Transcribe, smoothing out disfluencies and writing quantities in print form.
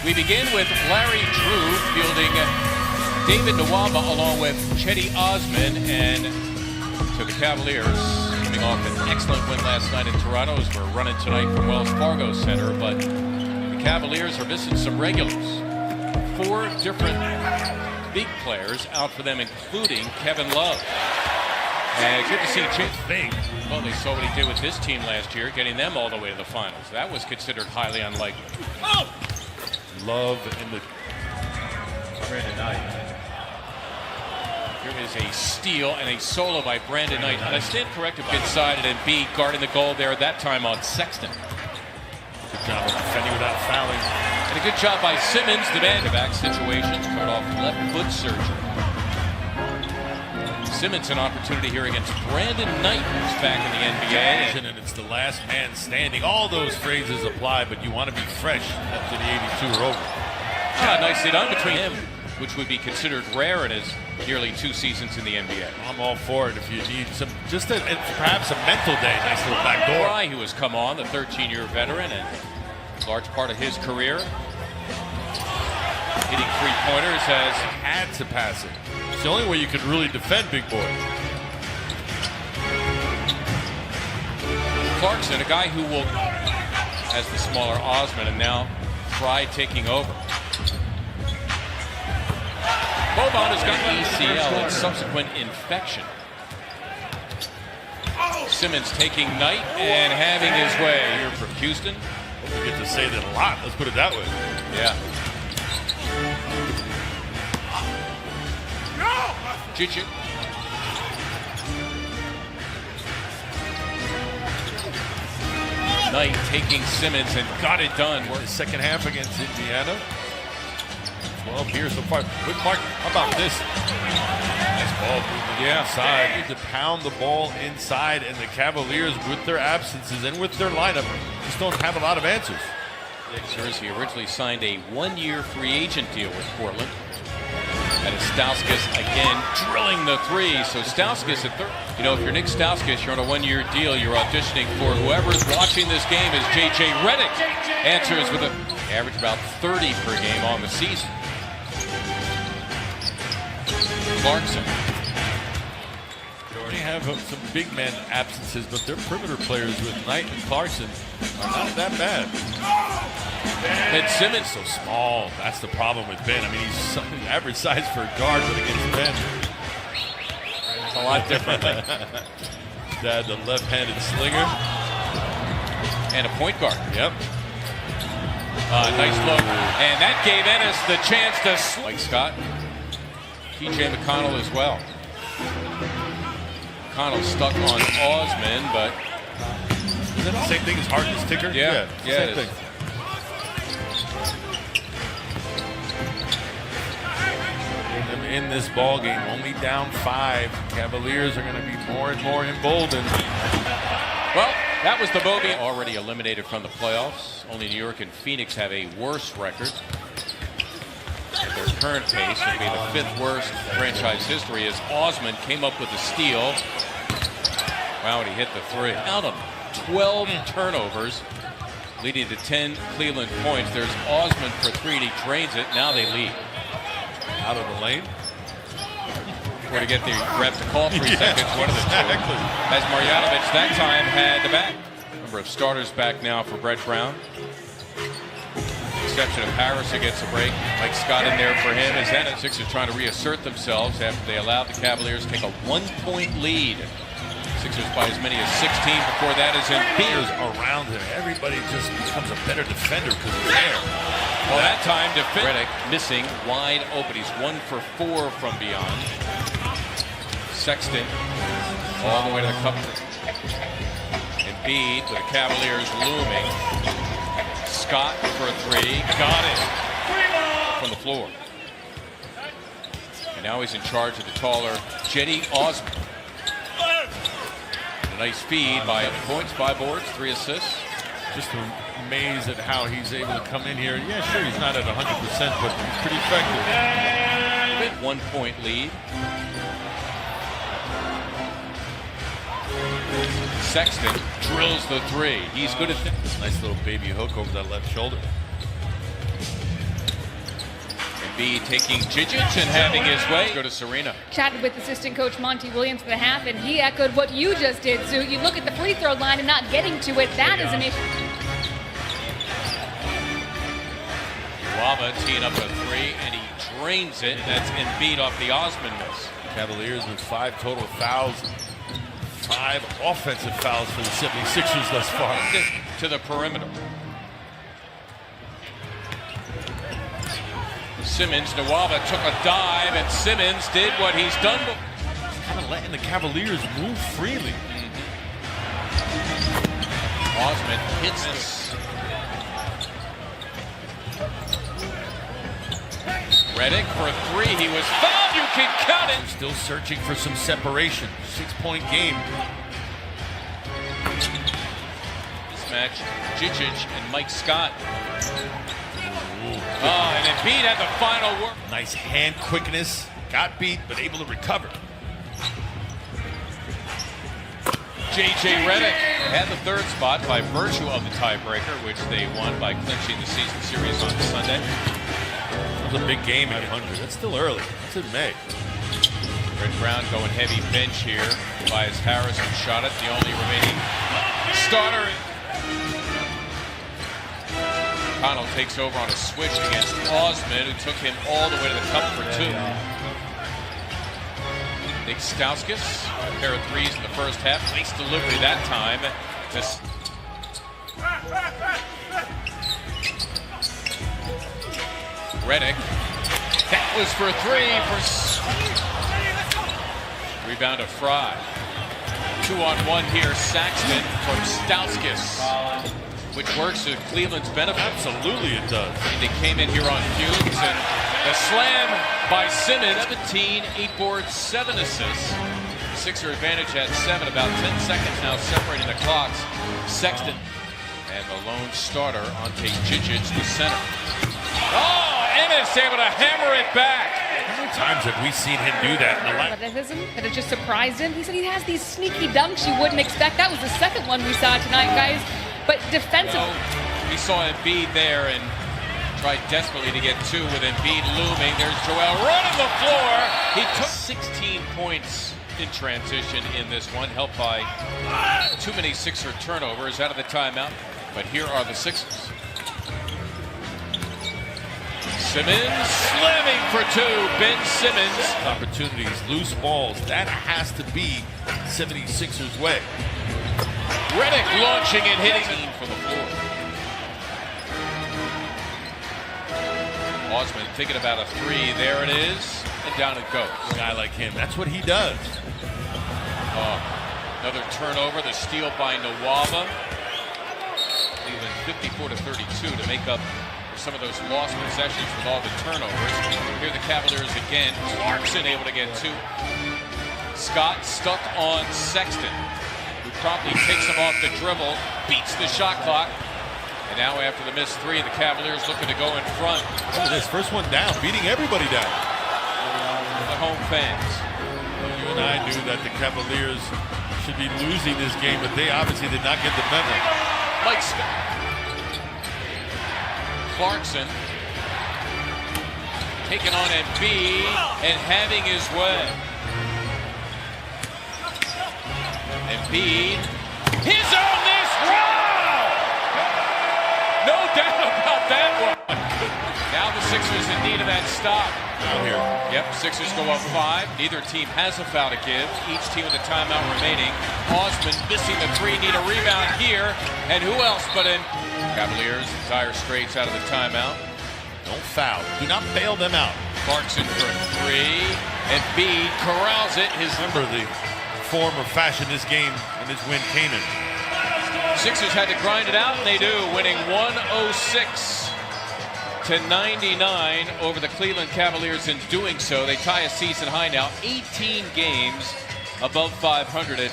We begin with Larry Drew fielding David Nwaba along with Cedi Osman, and so the Cavaliers coming off an excellent win last night in Toronto as we're running tonight from Wells Fargo Center, but the Cavaliers are missing some regulars. 4 different big players out for them, including Kevin Love. And good to see Chase Big. Well, they saw what he did with this team last year, getting them all the way to the finals. That was considered highly unlikely. Oh! Love in the Brandon Knight. Here is a steal and a solo by Brandon Knight. And I stand corrected, good-sided, and B guarding the goal there, that time on Sexton. Good job of defending without fouling. And a good job by Simmons, the back situation, coming off left foot surgery. Simmons an opportunity here against Brandon Knight, who's back in the NBA. And it's the last man standing. All those phrases apply, but you want to be fresh after the 82 are over. Yeah, nicely done between him, which would be considered rare in his nearly 2 seasons in the NBA. I'm all for it if you need some, perhaps a mental day. Nice little back door. Fry, who has come on, the 13-year veteran, and a large part of his career hitting 3-pointers, has had to pass it. It's the only way you could really defend Big Boy. Clarkson, a guy who will, as the smaller Osman, and now Fry taking over. Boban has got an ACL and subsequent infection. Simmons taking Knight and having his way here from Houston. You get to say that a lot, let's put it that way. Yeah. Chichi. Knight taking Simmons and got it done. The second half against Indiana. 12 here so far. Quick mark. How about this? Nice ball movement inside. Need to pound the ball inside, and the Cavaliers, with their absences and with their lineup, just don't have a lot of answers. He originally signed a 1-year free agent deal with Portland. And Stauskas again drilling the 3. So Stauskas at third. You know, if you're Nick Stauskas, you're on a 1-year deal. You're auditioning for whoever's watching this game as J.J. Redick answers with an average about 30 per game on the season. Clarkson. They already have some big man absences, but their perimeter players with Knight and Clarkson are not that bad. Ben Simmons so small. That's the problem with Ben. I mean, he's average size for a guard, but against Ben, it's a lot different. Dad, the left-handed slinger and a point guard. Yep. Nice look, and that gave Ennis the chance to like Scott. T.J. McConnell as well. McConnell stuck on Osman, but is that the same thing as Harden's ticker? Yeah, same thing. In this ball game, only down 5. Cavaliers are going to be more and more emboldened. Well, that was the bogey. Already eliminated from the playoffs. Only New York and Phoenix have a worse record. At their current pace, it would be the 5th worst in franchise history as Osman came up with a steal. Wow, and he hit the 3. Out of 12 turnovers, leading to 10 Cleveland points. There's Osman for 3, and he drains it. Now they lead. Out of the lane. Or to get the ref to call 3 seconds, one of the two. As Marjanovic that time had the back. Number of starters back now for Brett Brown. Exception of Harris, who gets a break. Mike Scott in there for him. As the Sixers trying to reassert themselves after they allowed the Cavaliers to take a 1-point lead. Sixers by as many as 16 before that is in beers around him. Everybody just becomes a better defender because of there. Well, that time Redick missing wide open. He's 1 for 4 from beyond. Sexton all the way to the cup. Embiid with the Cavaliers looming. Scott for a 3, got it from the floor. And now he's in charge of the taller Cedi Osman. A nice feed by points, 5 boards, 3 assists. Just amazed at how he's able to come in here. Yeah, sure, he's not at 100%, but he's pretty effective. 1-point lead. Sexton drills the 3. He's good at this. Nice little baby hook over that left shoulder. Embiid taking Jijic and having his way. Go to Serena. Chatted with assistant coach Monty Williams for the half, and he echoed what you just did, Sue. You look at the free throw line and not getting to it. That is an issue. Waba teeing up a three, and he drains it. That's Embiid off the Osman miss. Cavaliers with 5 total fouls. 5 offensive fouls for the 76ers thus far. To the perimeter. Simmons, Nwaba took a dive, and Simmons did what he's done before. Kind of letting the Cavaliers move freely. Osman hits this. Redick for a three. He was fouled. You can count it. Still searching for some separation. 6-point game. This match, Jijic and Mike Scott. And Embiid had the final word. Nice hand quickness. Got beat, but able to recover. J.J. Redick had the third spot by virtue of the tiebreaker, which they won by clinching the season series on Sunday. That was a big game at 100. That's still early. It's in May. Red Brown going heavy bench here. Tobias Harrison shot it, the only remaining starter. Connell takes over on a switch against Osman, who took him all the way to the cup for two. Nick Stauskas, a pair of threes in the first half. Nice delivery that time. Redick. That was for three. Rebound of Fry. 2-on-1 here. Saxton from Stauskas, which works to Cleveland's benefit. Absolutely it does. And they came in here on fumes, and the slam by Simmons. 17, 8 boards, 7 assists. Sixer advantage at 7, about 10 seconds now separating the clocks. Sexton and the lone starter, Ante Jijic, the center. Oh, Ennis able to hammer it back. How many times have we seen him do that in the last? Athleticism that has just surprised him. He said he has these sneaky dunks you wouldn't expect. That was the second one we saw tonight, guys. But defensively, we saw Embiid there and tried desperately to get two with Embiid looming. There's Joel running the floor. He took 16 points in transition in this one, helped by too many Sixer turnovers out of the timeout. But here are the Sixers. Simmons slamming for two. Ben Simmons. Opportunities, loose balls. That has to be 76ers way. Redick launching and hitting from the floor. Osman thinking about a three. There it is. And down it goes. A guy like him, that's what he does. Another turnover. The steal by Nwaba. Cleveland 54-32 to make up for some of those lost possessions with all the turnovers. Here the Cavaliers again. Clarkson able to get two. Scott stuck on Sexton, who promptly takes him off the dribble, beats the shot clock. And now after the missed three, the Cavaliers looking to go in front. Look at this, first one down, beating everybody down. The home fans. You and I knew that the Cavaliers should be losing this game, but they obviously did not get the memo. Mike Smith. Clarkson taking on Embiid and having his way. Embiid, his own this round! No doubt about that one. Now the Sixers in need of that stop. Out here. Yep, Sixers go up 5. Neither team has a foul to give. Each team with a timeout remaining. Osman missing the three, need a rebound here. And who else but in Cavaliers, dire straits out of the timeout. Don't foul. Do not bail them out. Clarkson for three. Embiid corrals it. Remember the form or fashion this game and this win came in. Sixers had to grind it out, and they do, winning 106-99 over the Cleveland Cavaliers. In doing so, they tie a season high now, 18 games above 500 at